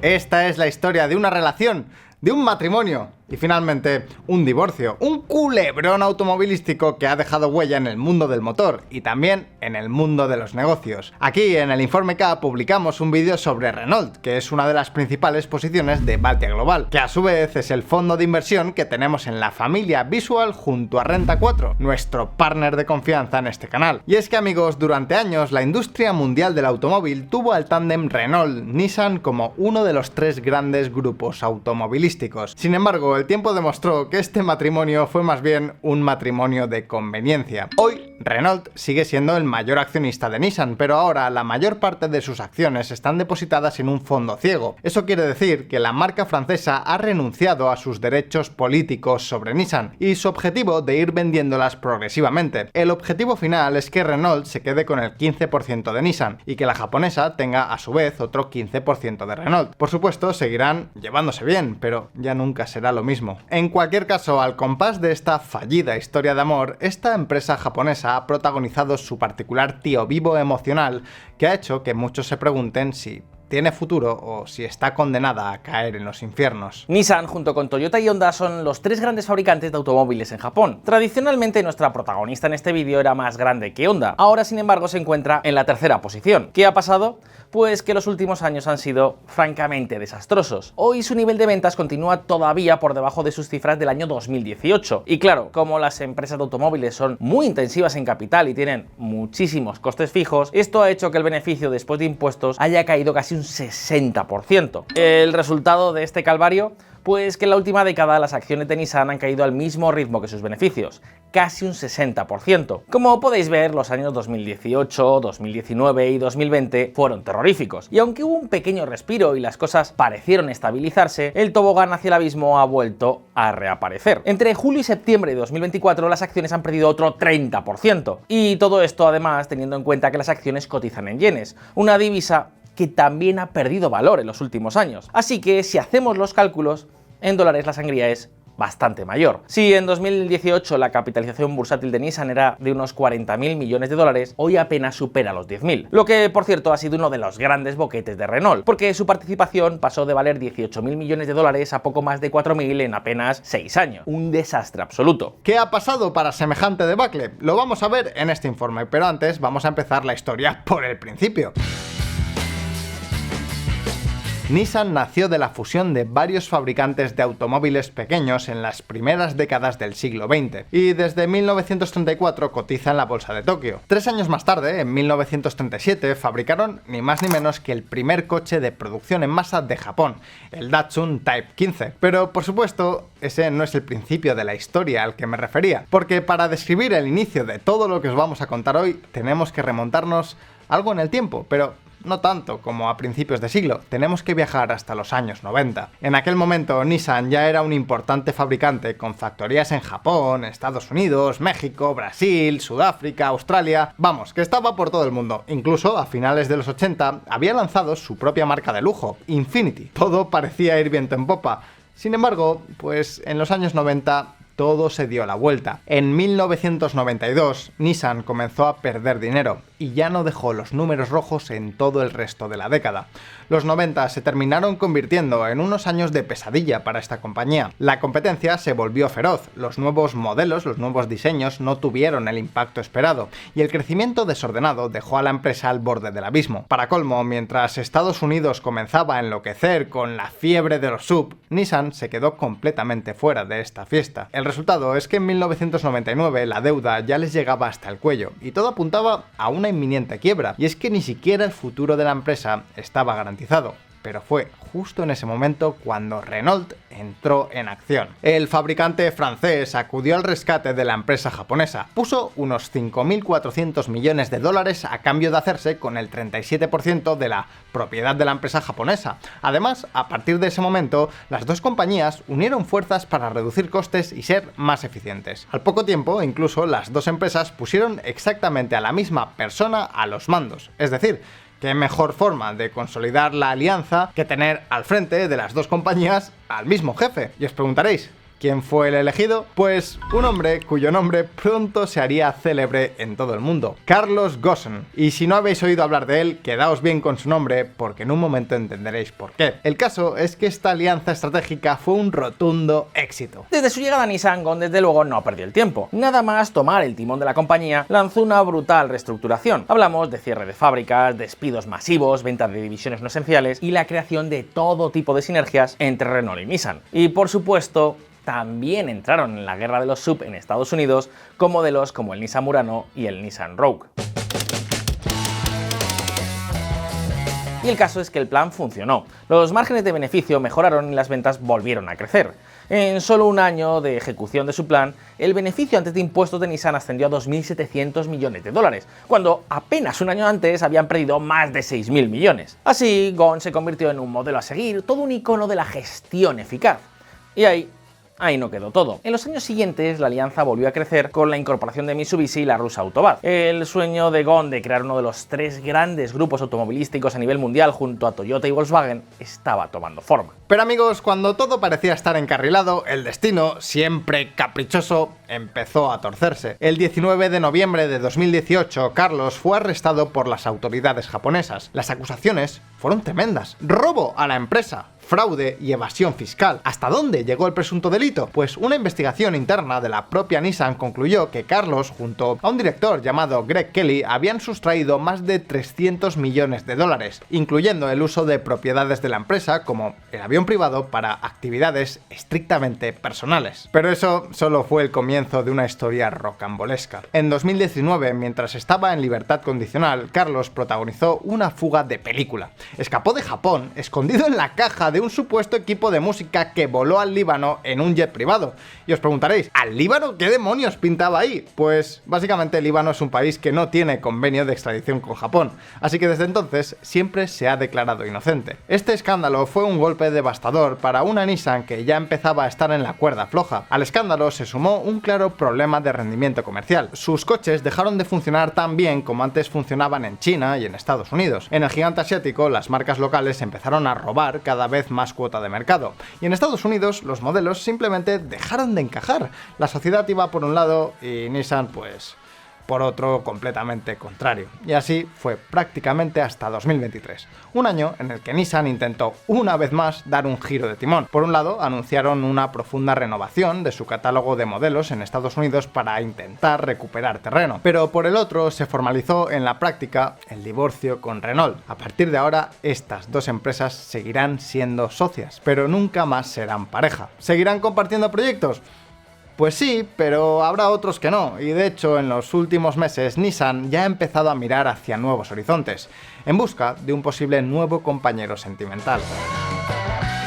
Esta es la historia de una relación, de un matrimonio y finalmente un divorcio, un culebrón automovilístico que ha dejado huella en el mundo del motor y también en el mundo de los negocios. Aquí en el Informe K publicamos un vídeo sobre Renault, que es una de las principales posiciones de Baltia Global, que a su vez es el fondo de inversión que tenemos en la familia Visual junto a Renta 4, nuestro partner de confianza en este canal. Y es que amigos, durante años la industria mundial del automóvil tuvo al tándem Renault-Nissan como uno de los tres grandes grupos automovilísticos. Sin embargo, el tiempo demostró que este matrimonio fue más bien un matrimonio de conveniencia. Hoy, Renault sigue siendo el mayor accionista de Nissan, pero ahora la mayor parte de sus acciones están depositadas en un fondo ciego. Eso quiere decir que la marca francesa ha renunciado a sus derechos políticos sobre Nissan y su objetivo de ir vendiéndolas progresivamente. El objetivo final es que Renault se quede con el 15% de Nissan y que la japonesa tenga a su vez otro 15% de Renault. Por supuesto, seguirán llevándose bien, pero ya nunca será lo mismo. En cualquier caso, al compás de esta fallida historia de amor, esta empresa japonesa ha protagonizado su particular tío vivo emocional que ha hecho que muchos se pregunten si tiene futuro o si está condenada a caer en los infiernos. Nissan junto con Toyota y Honda son los tres grandes fabricantes de automóviles en Japón. Tradicionalmente nuestra protagonista en este vídeo era más grande que Honda, ahora sin embargo se encuentra en la tercera posición. ¿Qué ha pasado? Pues que los últimos años han sido francamente desastrosos. Hoy su nivel de ventas continúa todavía por debajo de sus cifras del año 2018. Y claro, como las empresas de automóviles son muy intensivas en capital y tienen muchísimos costes fijos, esto ha hecho que el beneficio después de impuestos haya caído casi un 60%. El resultado de este calvario, pues que en la última década las acciones de Nissan han caído al mismo ritmo que sus beneficios, casi un 60%. Como podéis ver, los años 2018, 2019 y 2020 fueron terroríficos, y aunque hubo un pequeño respiro y las cosas parecieron estabilizarse, el tobogán hacia el abismo ha vuelto a reaparecer. Entre julio y septiembre de 2024 las acciones han perdido otro 30%, y todo esto además teniendo en cuenta que las acciones cotizan en yenes, una divisa que también ha perdido valor en los últimos años. Así que si hacemos los cálculos, en dólares la sangría es bastante mayor. Si en 2018 la capitalización bursátil de Nissan era de unos 40.000 millones de dólares, hoy apenas supera los 10.000. Lo que, por cierto, ha sido uno de los grandes boquetes de Renault, porque su participación pasó de valer 18.000 millones de dólares a poco más de 4.000 en apenas 6 años. Un desastre absoluto. ¿Qué ha pasado para semejante debacle? Lo vamos a ver en este informe, pero antes vamos a empezar la historia por el principio. Nissan nació de la fusión de varios fabricantes de automóviles pequeños en las primeras décadas del siglo XX y desde 1934 cotiza en la bolsa de Tokio. 3 años más tarde, en 1937, fabricaron ni más ni menos que el primer coche de producción en masa de Japón, el Datsun Type 15. Pero por supuesto, ese no es el principio de la historia al que me refería, porque para describir el inicio de todo lo que os vamos a contar hoy, tenemos que remontarnos algo en el tiempo, pero no tanto como a principios de siglo, tenemos que viajar hasta los años 90. En aquel momento Nissan ya era un importante fabricante con factorías en Japón, Estados Unidos, México, Brasil, Sudáfrica, Australia, vamos, que estaba por todo el mundo. Incluso a finales de los 80 había lanzado su propia marca de lujo, Infiniti. Todo parecía ir viento en popa. Sin embargo, pues en los años 90 todo se dio la vuelta. En 1992, Nissan comenzó a perder dinero y ya no dejó los números rojos en todo el resto de la década. Los 90 se terminaron convirtiendo en unos años de pesadilla para esta compañía. La competencia se volvió feroz, los nuevos modelos, los nuevos diseños no tuvieron el impacto esperado y el crecimiento desordenado dejó a la empresa al borde del abismo. Para colmo, mientras Estados Unidos comenzaba a enloquecer con la fiebre de los SUV, Nissan se quedó completamente fuera de esta fiesta. El resultado es que en 1999 la deuda ya les llegaba hasta el cuello y todo apuntaba a una inminente quiebra, y es que ni siquiera el futuro de la empresa estaba garantizado. Pero fue justo en ese momento cuando Renault entró en acción. El fabricante francés acudió al rescate de la empresa japonesa, puso unos 5.400 millones de dólares a cambio de hacerse con el 37% de la propiedad de la empresa japonesa. Además, a partir de ese momento, las dos compañías unieron fuerzas para reducir costes y ser más eficientes. Al poco tiempo, incluso las dos empresas pusieron exactamente a la misma persona a los mandos, es decir, ¿qué mejor forma de consolidar la alianza que tener al frente de las dos compañías al mismo jefe? Y os preguntaréis, ¿Quién fue el elegido? Pues un hombre cuyo nombre pronto se haría célebre en todo el mundo, Carlos Ghosn. Y si no habéis oído hablar de él, quedaos bien con su nombre, porque en un momento entenderéis por qué. El caso es que esta alianza estratégica fue un rotundo éxito. Desde su llegada a Nissan, Ghosn desde luego no perdió el tiempo. Nada más tomar el timón de la compañía, lanzó una brutal reestructuración. Hablamos de cierre de fábricas, despidos masivos, ventas de divisiones no esenciales y la creación de todo tipo de sinergias entre Renault y Nissan. Y por supuesto, también entraron en la guerra de los SUV en Estados Unidos con modelos como el Nissan Murano y el Nissan Rogue. Y el caso es que el plan funcionó. Los márgenes de beneficio mejoraron y las ventas volvieron a crecer. En solo un año de ejecución de su plan, el beneficio antes de impuestos de Nissan ascendió a 2.700 millones de dólares, cuando apenas un año antes habían perdido más de 6.000 millones. Así, Ghosn se convirtió en un modelo a seguir, todo un icono de la gestión eficaz. Y ahí no quedó todo. En los años siguientes, la alianza volvió a crecer con la incorporación de Mitsubishi y la rusa Autobad. El sueño de Ghosn de crear uno de los 3 grandes grupos automovilísticos a nivel mundial junto a Toyota y Volkswagen estaba tomando forma. Pero amigos, cuando todo parecía estar encarrilado, el destino, siempre caprichoso, empezó a torcerse. El 19 de noviembre de 2018, Carlos fue arrestado por las autoridades japonesas. Las acusaciones fueron tremendas. Robo a la empresa, fraude y evasión fiscal. ¿Hasta dónde llegó el presunto delito? Pues una investigación interna de la propia Nissan concluyó que Carlos, junto a un director llamado Greg Kelly, habían sustraído más de 300 millones de dólares, incluyendo el uso de propiedades de la empresa, como el avión privado, para actividades estrictamente personales. Pero eso solo fue el comienzo de una historia rocambolesca. En 2019, mientras estaba en libertad condicional, Carlos protagonizó una fuga de película. Escapó de Japón, escondido en la caja de un supuesto equipo de música que voló al Líbano en un jet privado. Y os preguntaréis, ¿al Líbano qué demonios pintaba ahí? Pues básicamente el Líbano es un país que no tiene convenio de extradición con Japón, así que desde entonces siempre se ha declarado inocente. Este escándalo fue un golpe devastador para una Nissan que ya empezaba a estar en la cuerda floja. Al escándalo se sumó un claro problema de rendimiento comercial. Sus coches dejaron de funcionar tan bien como antes funcionaban en China y en Estados Unidos. En el gigante asiático, las marcas locales empezaron a robar cada vez más cuota de mercado. Y en Estados Unidos, los modelos simplemente dejaron de encajar. La sociedad iba por un lado y Nissan, pues, por otro completamente contrario. Y así fue prácticamente hasta 2023, un año en el que Nissan intentó una vez más dar un giro de timón. Por un lado, anunciaron una profunda renovación de su catálogo de modelos en Estados Unidos para intentar recuperar terreno, pero por el otro se formalizó en la práctica el divorcio con Renault. A partir de ahora, estas dos empresas seguirán siendo socias, pero nunca más serán pareja. ¿Seguirán compartiendo proyectos? Pues sí, pero habrá otros que no, y de hecho en los últimos meses Nissan ya ha empezado a mirar hacia nuevos horizontes, en busca de un posible nuevo compañero sentimental.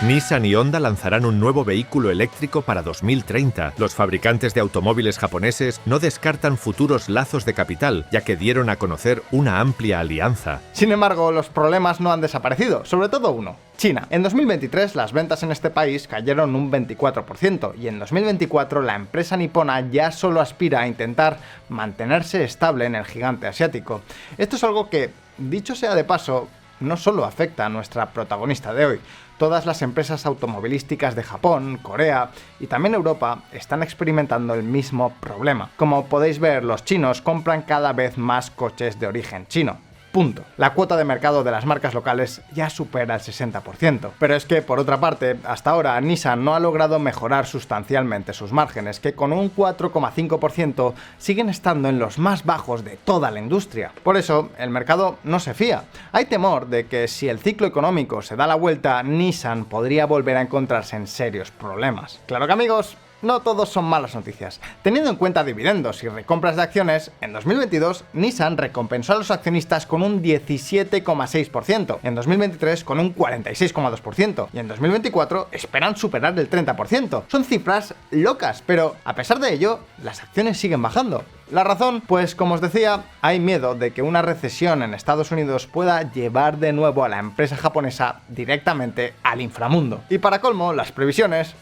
Nissan y Honda lanzarán un nuevo vehículo eléctrico para 2030. Los fabricantes de automóviles japoneses no descartan futuros lazos de capital, ya que dieron a conocer una amplia alianza. Sin embargo, los problemas no han desaparecido, sobre todo uno: China. En 2023 las ventas en este país cayeron un 24% y en 2024 la empresa nipona ya solo aspira a intentar mantenerse estable en el gigante asiático. Esto es algo que, dicho sea de paso, no solo afecta a nuestra protagonista de hoy. Todas las empresas automovilísticas de Japón, Corea y también Europa están experimentando el mismo problema. Como podéis ver, los chinos compran cada vez más coches de origen chino. Punto. La cuota de mercado de las marcas locales ya supera el 60%. Pero es que, por otra parte, hasta ahora Nissan no ha logrado mejorar sustancialmente sus márgenes, que con un 4,5% siguen estando en los más bajos de toda la industria. Por eso, el mercado no se fía. Hay temor de que si el ciclo económico se da la vuelta, Nissan podría volver a encontrarse en serios problemas. Claro que, amigos, no todos son malas noticias. Teniendo en cuenta dividendos y recompras de acciones, en 2022 Nissan recompensó a los accionistas con un 17,6%, en 2023 con un 46,2% y en 2024 esperan superar el 30%. Son cifras locas, pero a pesar de ello, las acciones siguen bajando. ¿La razón? Pues como os decía, hay miedo de que una recesión en Estados Unidos pueda llevar de nuevo a la empresa japonesa directamente al inframundo. Y para colmo, las previsiones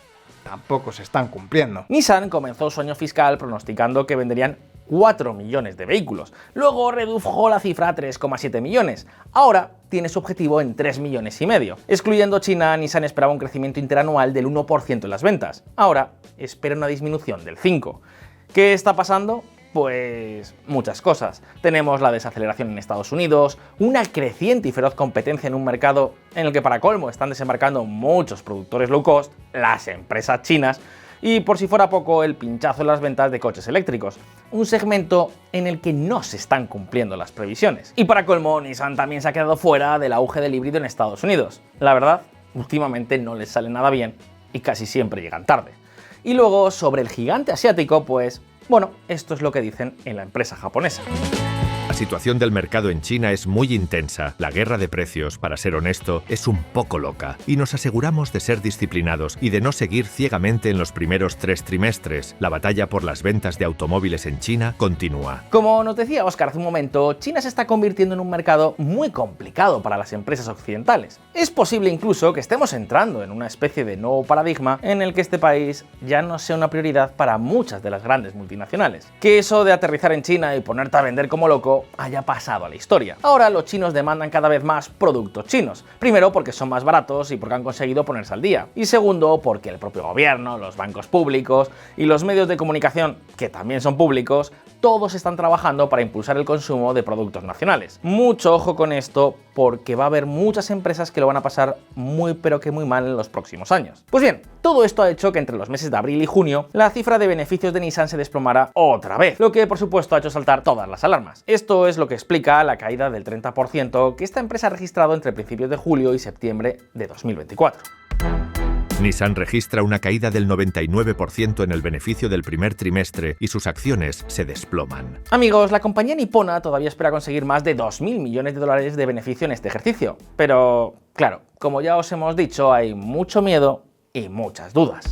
tampoco se están cumpliendo. Nissan comenzó su año fiscal pronosticando que venderían 4 millones de vehículos. Luego redujo la cifra a 3,7 millones. Ahora tiene su objetivo en 3,5 millones. Excluyendo China, Nissan esperaba un crecimiento interanual del 1% en las ventas. Ahora espera una disminución del 5%. ¿Qué está pasando? Pues muchas cosas. Tenemos la desaceleración en Estados Unidos, una creciente y feroz competencia en un mercado en el que para colmo están desembarcando muchos productores low cost, las empresas chinas, y por si fuera poco el pinchazo en las ventas de coches eléctricos, un segmento en el que no se están cumpliendo las previsiones. Y para colmo, Nissan también se ha quedado fuera del auge del híbrido en Estados Unidos. La verdad, últimamente no les sale nada bien y casi siempre llegan tarde. Y luego, sobre el gigante asiático, pues bueno, esto es lo que dicen en la empresa japonesa. La situación del mercado en China es muy intensa. La guerra de precios, para ser honesto, es un poco loca. Y nos aseguramos de ser disciplinados y de no seguir ciegamente en los primeros 3 trimestres. La batalla por las ventas de automóviles en China continúa. Como nos decía Óscar hace un momento, China se está convirtiendo en un mercado muy complicado para las empresas occidentales. Es posible incluso que estemos entrando en una especie de nuevo paradigma en el que este país ya no sea una prioridad para muchas de las grandes multinacionales. Que eso de aterrizar en China y ponerte a vender como loco haya pasado a la historia. Ahora los chinos demandan cada vez más productos chinos. Primero porque son más baratos y porque han conseguido ponerse al día. Y segundo porque el propio gobierno, los bancos públicos y los medios de comunicación, que también son públicos, todos están trabajando para impulsar el consumo de productos nacionales. Mucho ojo con esto porque va a haber muchas empresas que lo van a pasar muy pero que muy mal en los próximos años. Pues bien, todo esto ha hecho que entre los meses de abril y junio la cifra de beneficios de Nissan se desplomara otra vez, lo que por supuesto ha hecho saltar todas las alarmas. Esto es lo que explica la caída del 30% que esta empresa ha registrado entre principios de julio y septiembre de 2024. Nissan registra una caída del 99% en el beneficio del primer trimestre y sus acciones se desploman. Amigos, la compañía nipona todavía espera conseguir más de 2.000 millones de dólares de beneficio en este ejercicio. Pero, claro, como ya os hemos dicho, hay mucho miedo y muchas dudas.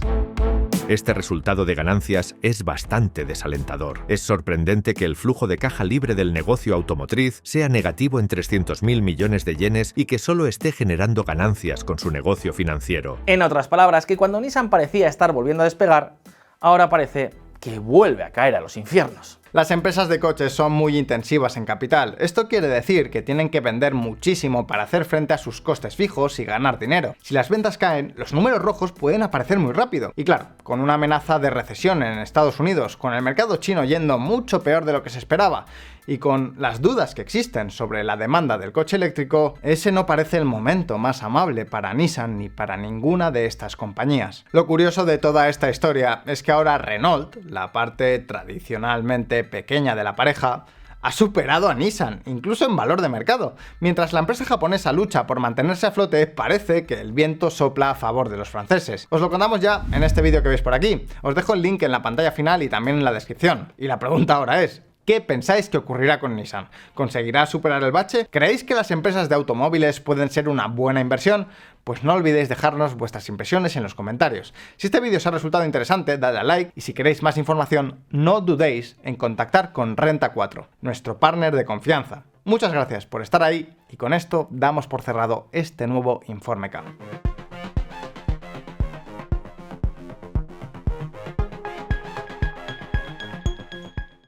Este resultado de ganancias es bastante desalentador. Es sorprendente que el flujo de caja libre del negocio automotriz sea negativo en 300.000 millones de yenes y que solo esté generando ganancias con su negocio financiero. En otras palabras, que cuando Nissan parecía estar volviendo a despegar, ahora parece que vuelve a caer a los infiernos. Las empresas de coches son muy intensivas en capital. Esto quiere decir que tienen que vender muchísimo para hacer frente a sus costes fijos y ganar dinero. Si las ventas caen, los números rojos pueden aparecer muy rápido. Y claro, con una amenaza de recesión en Estados Unidos, con el mercado chino yendo mucho peor de lo que se esperaba, y con las dudas que existen sobre la demanda del coche eléctrico, ese no parece el momento más amable para Nissan ni para ninguna de estas compañías. Lo curioso de toda esta historia es que ahora Renault, la parte tradicionalmente pequeña de la pareja, ha superado a Nissan, incluso en valor de mercado. Mientras la empresa japonesa lucha por mantenerse a flote, parece que el viento sopla a favor de los franceses. Os lo contamos ya en este vídeo que veis por aquí. Os dejo el link en la pantalla final y también en la descripción. Y la pregunta ahora es: ¿qué pensáis que ocurrirá con Nissan? ¿Conseguirá superar el bache? ¿Creéis que las empresas de automóviles pueden ser una buena inversión? Pues no olvidéis dejarnos vuestras impresiones en los comentarios. Si este vídeo os ha resultado interesante, dadle a like y si queréis más información, no dudéis en contactar con Renta 4, nuestro partner de confianza. Muchas gracias por estar ahí y con esto damos por cerrado este nuevo Informe K.